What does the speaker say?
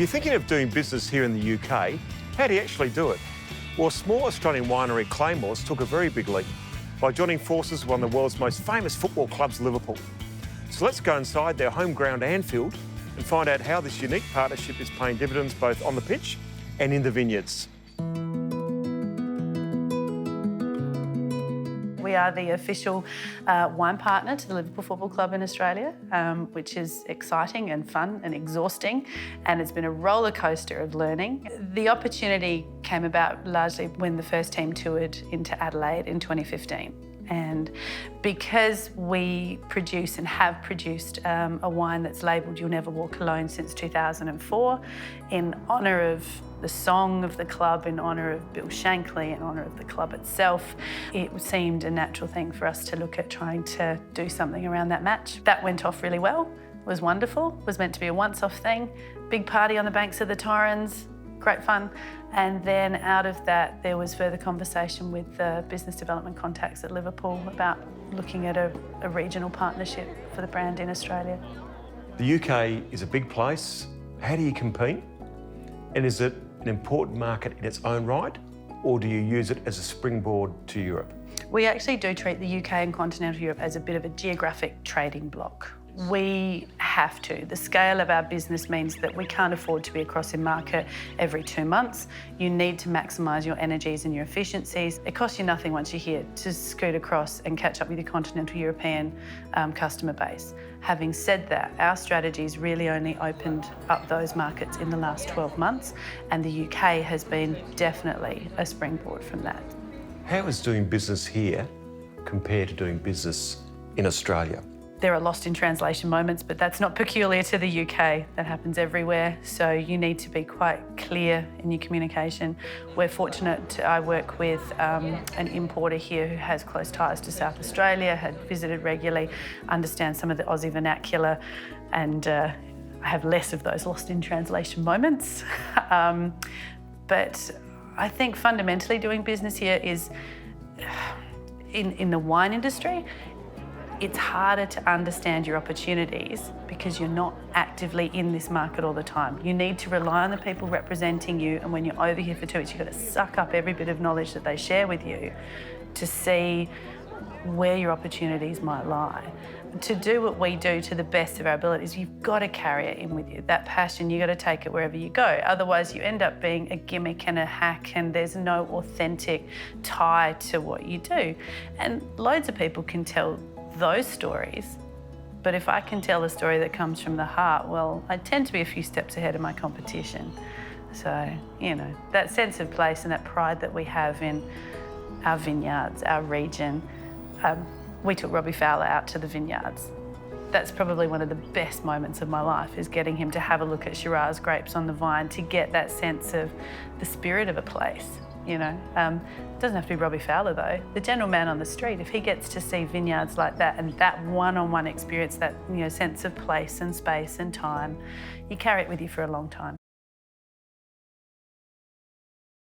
you're thinking of doing business here in the UK, how do you actually do it? Well, small Australian winery Claymore's took a very big leap by joining forces with one of the world's most famous football clubs, Liverpool. So let's go inside their home ground, Anfield, and find out how this unique partnership is paying dividends both on the pitch and in the vineyards. We are the official wine partner to the Liverpool Football Club in Australia, which is exciting and fun and exhausting, and it's been a roller coaster of learning. The opportunity came about largely when the first team toured into Adelaide in 2015. And because we produce and have produced a wine that's labelled You'll Never Walk Alone since 2004, in honour of the song of the club, in honour of Bill Shankly, in honour of the club itself, it seemed a natural thing for us to look at trying to do something around that match. That went off really well, was wonderful, was meant to be a once-off thing. Big party on the banks of the Torrens, great fun. And then out of that, there was further conversation with the business development contacts at Liverpool about looking at a regional partnership for the brand in Australia. The UK is a big place. How do you compete? And is it an important market in its own right, or do you use it as a springboard to Europe? We actually do treat the UK and continental Europe as a bit of a geographic trading bloc. We have to. The scale of our business means that we can't afford to be across in market every 2 months. You need to maximise your energies and your efficiencies. It costs you nothing once you're here to scoot across and catch up with your continental European customer base. Having said that, our strategy's really only opened up those markets in the last 12 months, and the UK has been definitely a springboard from that. How is doing business here compared to doing business in Australia? There are lost in translation moments, but that's not peculiar to the UK. That happens everywhere. So you need to be quite clear in your communication. We're fortunate, I work with an importer here who has close ties to South Australia, had visited regularly, understands some of the Aussie vernacular, and I have less of those lost in translation moments. But I think fundamentally doing business here is, in the wine industry, it's harder to understand your opportunities because you're not actively in this market all the time. You need to rely on the people representing you, and when you're over here for 2 weeks, you've got to suck up every bit of knowledge that they share with you to see where your opportunities might lie. To do what we do to the best of our abilities, you've got to carry it in with you. That passion, you've got to take it wherever you go. Otherwise, you end up being a gimmick and a hack, and there's no authentic tie to what you do. And loads of people can tell those stories, but if I can tell a story that comes from the heart, well, I tend to be a few steps ahead of my competition. So, you know, that sense of place and that pride that we have in our vineyards, our region. We took Robbie Fowler out to the vineyards. That's probably one of the best moments of my life, is getting him to have a look at Shiraz grapes on the vine, to get that sense of the spirit of a place. You know, it doesn't have to be Robbie Fowler though. The general man on the street, if he gets to see vineyards like that and that one-on-one experience, that, you know, sense of place and space and time, you carry it with you for a long time.